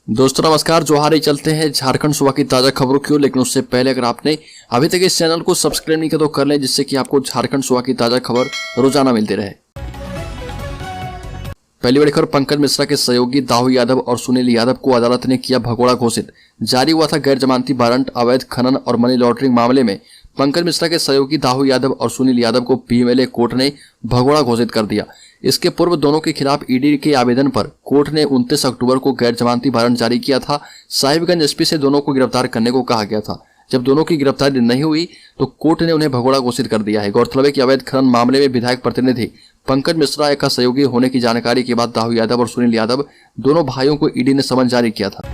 दोस्तों नमस्कार, जोहार। ही चलते हैं झारखंड सुबह की ताजा खबरों की ओर। लेकिन उससे पहले अगर आपने अभी तक इस चैनल को सब्सक्राइब नहीं किया तो कर लें, जिससे कि आपको झारखंड सुबह की ताजा खबर रोजाना मिलती रहे। पहली बड़ी खबर, पंकज मिश्रा के सहयोगी दाऊ यादव और सुनील यादव को अदालत ने किया भगोड़ा घोषित। जारी हुआ था गैर जमानती वारंट। अवैध खनन और मनी लॉन्ड्रिंग मामले में पंकज मिश्रा के सहयोगी दाऊ यादव और सुनील यादव को पीएमएलए कोर्ट ने भगोड़ा घोषित कर दिया। इसके पूर्व दोनों के खिलाफ ईडी के आवेदन पर कोर्ट ने 29 अक्टूबर को गैर जमानती वारंट जारी किया था। साहिबगंज एसपी से दोनों को गिरफ्तार करने को कहा गया था। जब दोनों की गिरफ्तारी नहीं हुई तो कोर्ट ने उन्हें भगोड़ा घोषित कर दिया है। गौरतलब है कि अवैध खनन मामले में विधायक प्रतिनिधि पंकज मिश्रा का सहयोगी होने की जानकारी के बाद दाऊ यादव और सुनील यादव दोनों भाइयों को ईडी ने समन जारी किया था।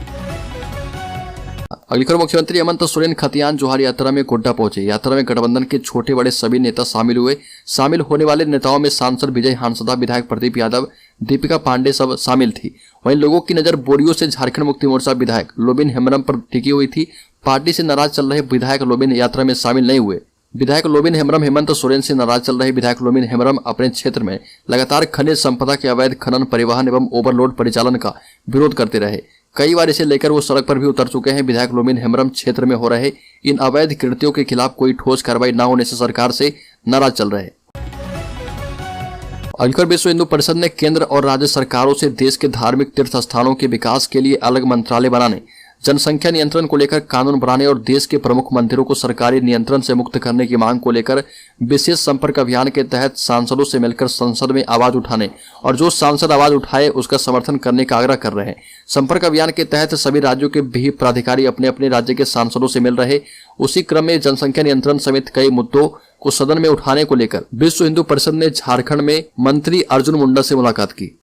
अगली खबर, मुख्यमंत्री हेमंत सोरेन खतियान जोहार यात्रा में गोड्डा पहुंचे। यात्रा में गठबंधन के छोटे बड़े सभी नेता शामिल हुए। शामिल होने वाले नेताओं में सांसद विजय हांसदा, विधायक प्रदीप यादव, दीपिका पांडे सब शामिल थी। वहीं लोगों की नजर बोरियो से झारखंड मुक्ति मोर्चा विधायक लोबिन हेम्ब्रम पर टिकी हुई थी। पार्टी से नाराज चल रहे विधायक लोबिन यात्रा में शामिल नहीं हुए। विधायक लोबिन हेम्ब्रम हेमंत सोरेन से नाराज चल रहे विधायक लोबिन हेम्ब्रम अपने क्षेत्र में लगातार खनिज संपदा के अवैध खनन, परिवहन एवं ओवरलोड परिचालन का विरोध करते रहे। कई बार इसे लेकर वो सड़क पर भी उतर चुके हैं। विधायक लोबिन हेम्ब्रम क्षेत्र में हो रहे इन अवैध कृत्यों के खिलाफ कोई ठोस कार्रवाई न होने से सरकार से नाराज चल रहे। अगली, विश्व हिंदू परिषद ने केंद्र और राज्य सरकारों से देश के धार्मिक तीर्थ स्थानों के विकास के लिए अलग मंत्रालय बनाने, जनसंख्या नियंत्रण को लेकर कानून बनाने और देश के प्रमुख मंदिरों को सरकारी नियंत्रण से मुक्त करने की मांग को लेकर विशेष संपर्क अभियान के तहत सांसदों से मिलकर संसद में आवाज उठाने और जो सांसद आवाज उठाए उसका समर्थन करने का आग्रह कर रहे हैं। संपर्क अभियान के तहत सभी राज्यों के भी प्राधिकारी अपने अपने राज्य के सांसदों से मिल रहे। उसी क्रम में जनसंख्या नियंत्रण समेत कई मुद्दों को सदन में उठाने को लेकर विश्व हिंदू परिषद ने झारखंड में मंत्री अर्जुन मुंडा से मुलाकात की।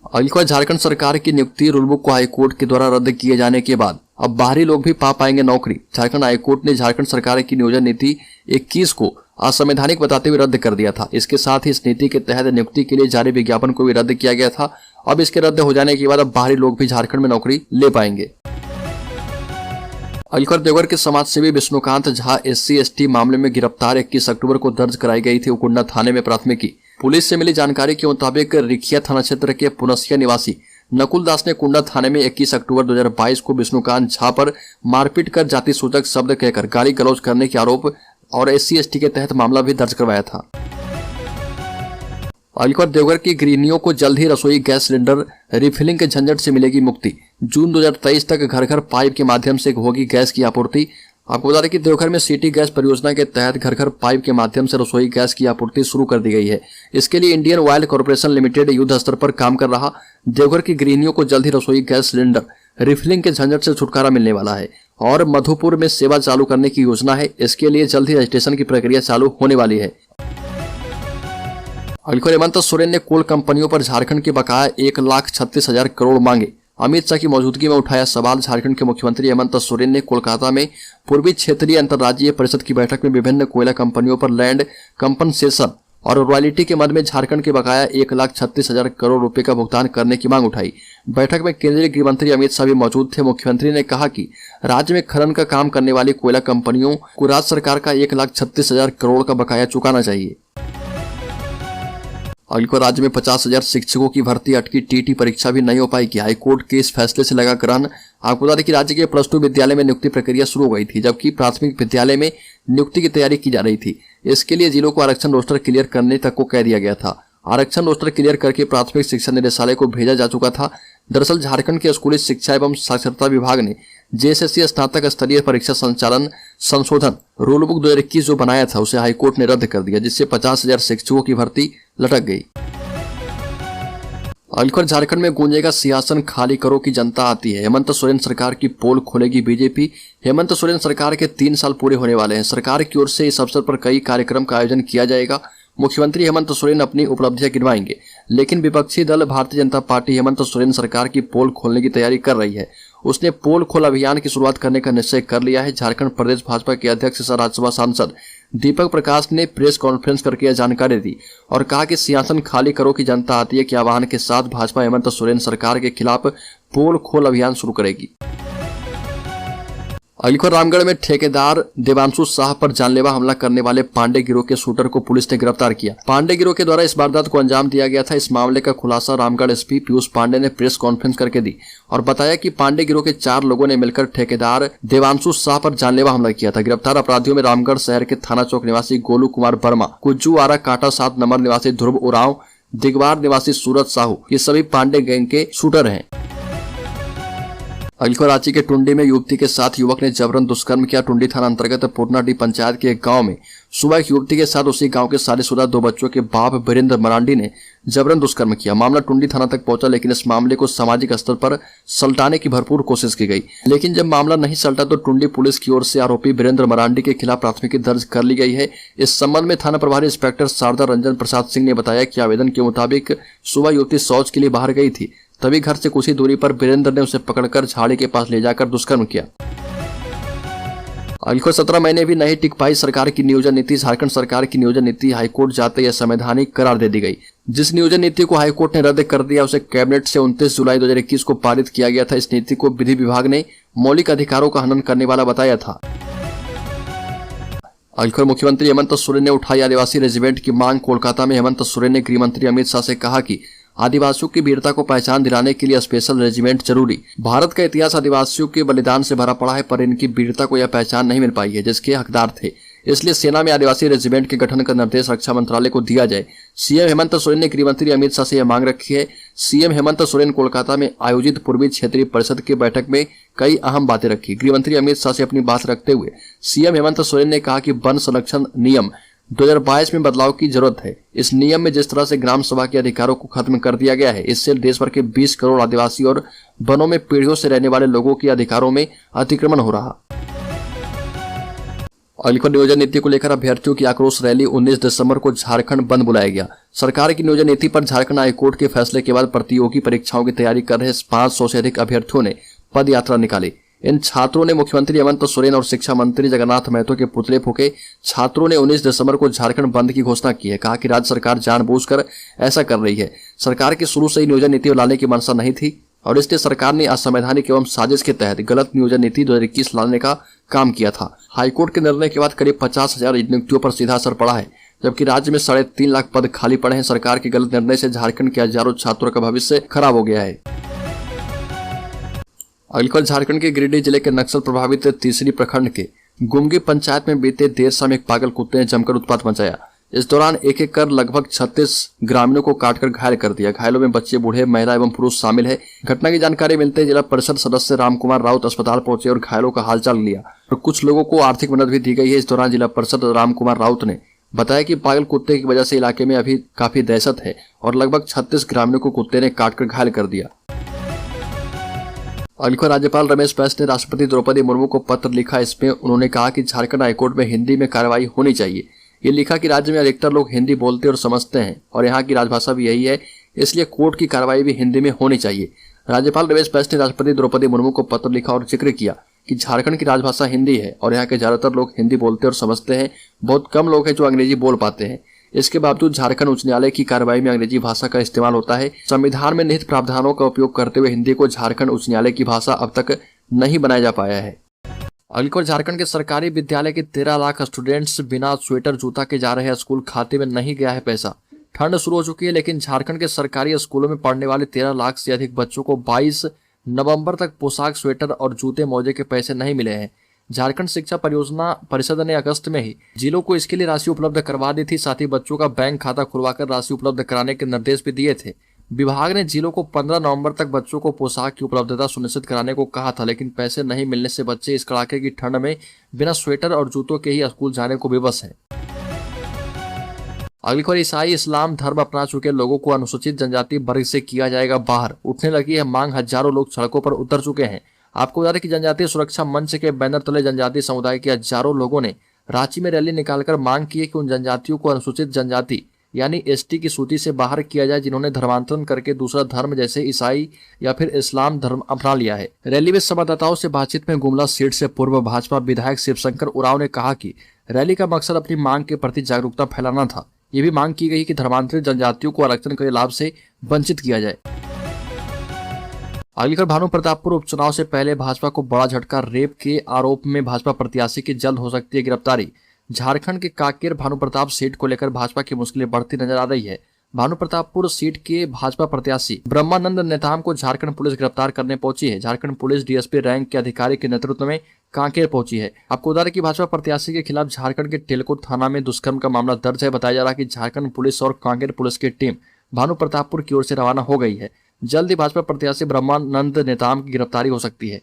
अगली खबर, झारखंड सरकार की नियुक्ति रूल बुक को हाईकोर्ट के द्वारा रद्द किए जाने के बाद अब बाहरी लोग भी पा पाएंगे नौकरी। झारखंड हाईकोर्ट ने झारखंड सरकार की नियोजन नीति 21 को असंवैधानिक बताते हुए रद्द कर दिया था। इसके साथ ही इस नीति के तहत नियुक्ति के लिए जारी विज्ञापन को भी रद्द किया गया था। अब इसके रद्द हो जाने के बाद अब बाहरी लोग भी झारखंड में नौकरी ले पाएंगे। अगली खबर, देवघर के समाजसेवी विष्णुकांत झा SC/ST मामले में गिरफ्तार। 21 अक्टूबर को दर्ज कराई गई थी उकुंडा थाने में प्राथमिकी। पुलिस से मिली जानकारी के मुताबिक रिखिया थाना क्षेत्र के पुनसिया निवासी नकुल दास ने कुंडा थाने में 21 अक्टूबर 2022 को विष्णुकांत झा पर मारपीट कर जाति सूचक शब्द कहकर गाली गलौज करने के आरोप और SC/ST के तहत मामला भी दर्ज करवाया था। अगली खबर, देवघर की गृहिणियों को जल्द ही रसोई गैस सिलेंडर रिफिलिंग के झंझट से मिलेगी मुक्ति। जून 2023 तक घर घर पाइप के माध्यम से होगी गैस की आपूर्ति। आपको बता दें कि देवघर में सिटी गैस परियोजना के तहत घर घर पाइप के माध्यम से रसोई गैस की आपूर्ति शुरू कर दी गई है। इसके लिए इंडियन ऑयल कॉर्पोरेशन लिमिटेड युद्ध स्तर पर काम कर रहा। देवघर की गृहिणियों को जल्द ही रसोई गैस सिलेंडर रिफिलिंग के झंझट से छुटकारा मिलने वाला है और मधुपुर में सेवा चालू करने की योजना है। इसके लिए जल्द ही रजिस्ट्रेशन की प्रक्रिया चालू होने वाली है। अगली खबर, हेमंत सोरेन ने कोल कंपनियों पर झारखंड के बकाया 1,36,000 करोड़ मांगे। अमित शाह की मौजूदगी में उठाया सवाल। झारखंड के मुख्यमंत्री हेमंत सोरेन ने कोलकाता में पूर्वी क्षेत्रीय अंतर्राज्यीय परिषद की बैठक में विभिन्न कोयला कंपनियों पर लैंड कंपनसेशन और रॉयल्टी के मद में झारखंड के बकाया 1,36,000 करोड़ रुपए का भुगतान करने की मांग उठाई। बैठक में केंद्रीय गृह मंत्री अमित शाह भी मौजूद थे। मुख्यमंत्री ने कहा कि राज्य में खनन का काम करने वाली कोयला कंपनियों को राज्य सरकार का 1,36,000 करोड़ का बकाया चुकाना चाहिए। अगली को, राज्य में 50,000 शिक्षकों की भर्ती अटकी। टीटी परीक्षा भी नहीं हो पाएगी। हाईकोर्ट के इस फैसले से लगा ग्रहण। आपको बता दें कि राज्य के +2 विद्यालय में नियुक्ति प्रक्रिया शुरू हो गई थी, जबकि प्राथमिक विद्यालय में नियुक्ति की तैयारी की जा रही थी। इसके लिए जिलों को आरक्षण रोस्टर क्लियर करने तक को कह दिया गया था। आरक्षण रोस्टर क्लियर करके प्राथमिक शिक्षा निदेशालय को भेजा जा चुका था। दरअसल झारखंड के स्कूली शिक्षा एवं साक्षरता विभाग ने JSSC स्नातक स्तरीय परीक्षा संचालन संशोधन रूल बुक 2021 जो बनाया था उसे हाईकोर्ट ने रद्द कर दिया, जिससे 50,000 शिक्षकों की भर्ती लटक गई। अगली खबर, झारखंड में गूंजेगा सिंहासन खाली करो की जनता आती है। हेमंत सोरेन सरकार की पोल खोलेगी बीजेपी। हेमंत सोरेन सरकार के 3 साल पूरे होने वाले हैं। सरकार की ओर से इस अवसर पर कई कार्यक्रम का आयोजन किया जाएगा। मुख्यमंत्री हेमंत सोरेन अपनी उपलब्धियां गिनवाएंगे, लेकिन विपक्षी दल भारतीय जनता पार्टी हेमंत सोरेन सरकार की पोल खोलने की तैयारी कर रही है। उसने पोल खोल अभियान की शुरुआत करने का निश्चय कर लिया है। झारखंड प्रदेश भाजपा के अध्यक्ष सह राज्यसभा सांसद दीपक प्रकाश ने प्रेस कॉन्फ्रेंस करके यह जानकारी दी और कहा कि सिंहासन खाली करो की जनता आती है के आह्वान के साथ भाजपा हेमंत सोरेन सरकार के खिलाफ पोल खोल अभियान शुरू करेगी। अगली खबर, रामगढ़ में ठेकेदार देवांशु शाह पर जानलेवा हमला करने वाले पांडे गिरोह के शूटर को पुलिस ने गिरफ्तार किया। पांडे गिरोह के द्वारा इस वारदात को अंजाम दिया गया था। इस मामले का खुलासा रामगढ़ एसपी पीयूष पांडे ने प्रेस कॉन्फ्रेंस करके दी और बताया कि पांडे गिरोह के 4 लोगों ने मिलकर ठेकेदार देवांशु शाह पर जानलेवा हमला किया था। गिरफ्तार अपराधियों में रामगढ़ शहर के थाना चौक निवासी गोलू कुमार वर्मा, कुज्जू आरा काटा 7 नंबर निवासी ध्रुव उरांव, दिगवार निवासी सूरज साहू, ये सभी पांडे गैंग के शूटर हैं। अगली खबर, रांची के टुंडी में युवती के साथ युवक ने जबरन दुष्कर्म किया। टुंडी थाना अंतर्गत पूर्णाडी पंचायत के एक गांव में सुबह एक युवती के साथ उसी गांव के शादीशुदा 2 बच्चों के बाप वीरेंद्र मरांडी ने जबरन दुष्कर्म किया। मामला टुंडी थाना तक पहुंचा, लेकिन इस मामले को सामाजिक स्तर पर सलटाने की भरपूर कोशिश की गई, लेकिन जब मामला नहीं सलटा तो टुंडी पुलिस की ओर से आरोपी वीरेंद्र मरांडी के खिलाफ प्राथमिकी दर्ज कर ली गई है। इस संबंध में थाना प्रभारी इंस्पेक्टर शारदा रंजन प्रसाद सिंह ने बताया कि आवेदन के मुताबिक सुबह युवती शौच के लिए बाहर गई थी, तभी घर से कुछ ही दूरी पर वीरेंद्र ने उसे पकड़कर झाड़ी के पास ले जाकर दुष्कर्म किया। अगली खबर, 17 महीने भी नहीं टिक पाई सरकार की नियोजन नीति। झारखंड सरकार की नियोजन नीति हाईकोर्ट जाते यह संवैधानिक करार दे दी गई। जिस नियोजन नीति को हाईकोर्ट ने रद्द कर दिया, उसे कैबिनेट से 29 जुलाई 2021 को पारित किया गया था। इस नीति को विधि विभाग ने मौलिक अधिकारों का हनन करने वाला बताया था। अगली खबर, मुख्यमंत्री हेमंत सोरेन ने उठाई आदिवासी रेजिमेंट की मांग। कोलकाता में हेमंत सोरेन ने गृह मंत्री अमित शाह से कहा कि आदिवासियों की वीरता को पहचान दिलाने के लिए स्पेशल रेजिमेंट जरूरी। भारत का इतिहास आदिवासियों के बलिदान से भरा पड़ा है, पर इनकी वीरता को यह पहचान नहीं मिल पाई है जिसके हकदार थे। इसलिए सेना में आदिवासी रेजिमेंट के गठन का निर्देश रक्षा मंत्रालय को दिया जाए। सीएम हेमंत सोरेन ने गृह मंत्री अमित शाह से यह मांग रखी है। सीएम हेमंत सोरेन कोलकाता में आयोजित पूर्वी क्षेत्रीय परिषद की बैठक में कई अहम बातें रखी। गृह मंत्री अमित शाह से अपनी बात रखते हुए सीएम हेमंत सोरेन ने कहा कि वन संरक्षण नियम 2022 में बदलाव की जरूरत है। इस नियम में जिस तरह से ग्राम सभा के अधिकारों को खत्म कर दिया गया है, इससे देश भर के 20 करोड़ आदिवासी और वनों में पीढ़ियों से रहने वाले लोगों के अधिकारों में अतिक्रमण हो रहा। अगली खबर, नियोजन नीति को लेकर अभ्यर्थियों की आक्रोश रैली। 19 दिसंबर को झारखंड बंद बुलाया गया। सरकार की नियोजन नीति पर झारखंड हाईकोर्ट के फैसले के बाद प्रतियोगी परीक्षाओं की तैयारी कर रहे 500 से अधिक अभ्यर्थियों ने पद यात्रा निकाली। इन छात्रों ने मुख्यमंत्री हेमंत सोरेन और शिक्षा मंत्री जगन्नाथ महतो के पुतले फूके। छात्रों ने 19 दिसंबर को झारखंड बंद की घोषणा की है। कहा कि राज्य सरकार जानबूझकर ऐसा कर रही है। सरकार की शुरू से ही नियोजन नीति लाने की मंशा नहीं थी और इसलिए सरकार ने असंवैधानिक एवं साजिश के तहत गलत नियोजन नीति 2021 लाने का काम किया था। हाईकोर्ट के निर्णय के बाद करीब 50,000 नियुक्तियों पर सीधा असर पड़ा है, जबकि राज्य में 3.5 लाख पद खाली पड़े हैं। सरकार के गलत निर्णय से झारखंड के हजारों छात्रों का भविष्य खराब हो गया है। अगली खबर, झारखंड के गिरिडीह जिले के नक्सल प्रभावित तीसरी प्रखंड के गुमगी पंचायत में बीते देर शाम एक पागल कुत्ते ने जमकर उत्पात मचाया। इस दौरान एक एक कर लगभग 36 ग्रामीणों को काटकर घायल कर दिया। घायलों में बच्चे, बूढ़े, महिला एवं पुरुष शामिल है। घटना की जानकारी मिलते ही जिला परिषद सदस्य रामकुमार राउत अस्पताल पहुंचे और घायलों का हालचाल लिया और कुछ लोगों को आर्थिक मदद भी दी गई है। इस दौरान जिला परिषद रामकुमार राउत ने बताया कि पागल कुत्ते की वजह से इलाके में अभी काफी दहशत है और लगभग 36 ग्रामीणों को कुत्ते ने काटकर घायल कर दिया। अगली खबर, राज्यपाल रमेश बैस ने राष्ट्रपति द्रौपदी मुर्मू को पत्र लिखा। इसमें उन्होंने कहा कि झारखंड हाईकोर्ट में हिंदी में कार्रवाई होनी चाहिए। ये लिखा कि राज्य में अधिकतर लोग हिंदी बोलते और समझते हैं और यहाँ की राजभाषा भी यही है, इसलिए कोर्ट की कार्रवाई भी हिंदी में होनी चाहिए। राज्यपाल रमेश बैस ने राष्ट्रपति द्रौपदी मुर्मू को पत्र लिखा और जिक्र किया कि झारखंड की राजभाषा हिंदी है और यहाँ के ज्यादातर लोग हिंदी बोलते और समझते हैं। बहुत कम लोग हैं जो अंग्रेजी बोल पाते हैं। इसके बावजूद झारखंड उच्च न्यायालय की कार्रवाई में अंग्रेजी भाषा का इस्तेमाल होता है। संविधान में निहित प्रावधानों का उपयोग करते हुए हिंदी को झारखंड उच्च न्यायालय की भाषा अब तक नहीं बनाया जा पाया है। अगली खबर, झारखंड के सरकारी विद्यालय के 13 लाख स्टूडेंट्स बिना स्वेटर जूता के जा रहे हैं। स्कूल खाते में नहीं गया है पैसा। ठंड शुरू हो चुकी है, लेकिन झारखंड के सरकारी स्कूलों में पढ़ने वाले 13 लाख से अधिक बच्चों को 22 नवंबर तक पोशाक, स्वेटर और जूते मोजे के पैसे नहीं मिले हैं। झारखंड शिक्षा परियोजना परिषद ने अगस्त में ही जिलों को इसके लिए राशि उपलब्ध करवा दी थी। साथ ही बच्चों का बैंक खाता खुलवाकर राशि उपलब्ध कराने के निर्देश भी दिए थे। विभाग ने जिलों को 15 नवंबर तक बच्चों को पोशाक की उपलब्धता सुनिश्चित कराने को कहा था, लेकिन पैसे नहीं मिलने से बच्चे इस कड़ाके की ठंड में बिना स्वेटर और जूतों के ही स्कूल जाने को विवश है। अगली खबर, ईसाई इस्लाम धर्म अपना चुके लोगों को अनुसूचित जनजाति वर्ग से किया जाएगा बाहर। उठने लगी है मांग, हजारों लोग सड़कों पर उतर चुके हैं। आपको बता दें कि जनजातीय सुरक्षा मंच के बैनर तले जनजातीय समुदाय के हजारों लोगों ने रांची में रैली निकालकर मांग की है कि उन जनजातियों को अनुसूचित जनजाति यानी एसटी की सूची से बाहर किया जाए जिन्होंने धर्मांतरण करके दूसरा धर्म जैसे ईसाई या फिर इस्लाम धर्म अपना लिया है। रैली में संवाददाताओं से बातचीत में गुमला सीट से पूर्व भाजपा विधायक शिवशंकर उरांव ने कहा कि रैली का मकसद अपनी मांग के प्रति जागरूकता फैलाना था। ये भी मांग की गई कि धर्मांतरित जनजातियों को आरक्षण के लाभ से वंचित किया जाए। अगली खबर, भानु प्रतापपुर उपचुनाव से पहले भाजपा को बड़ा झटका, रेप के आरोप में भाजपा प्रत्याशी की जल्द हो सकती है गिरफ्तारी। झारखंड के कांकेर भानु प्रताप सीट को लेकर भाजपा की मुश्किलें बढ़ती नजर आ रही है। भानु प्रतापपुर सीट के भाजपा प्रत्याशी ब्रह्मानंद नेताम को झारखंड पुलिस गिरफ्तार करने पहुंची है। झारखंड पुलिस डीएसपी रैंक के अधिकारी के नेतृत्व में कांकेर पहुंची है। आपको बता दें कि भाजपा प्रत्याशी के खिलाफ झारखंड के टेलकोट थाना में दुष्कर्म का मामला दर्ज है। बताया जा रहा है कि झारखंड पुलिस और कांकेर पुलिस की टीम भानु प्रतापपुर की ओर से रवाना हो गई है। जल्द ही भाजपा प्रत्याशी ब्रह्मानंद नेताम की गिरफ्तारी हो सकती है।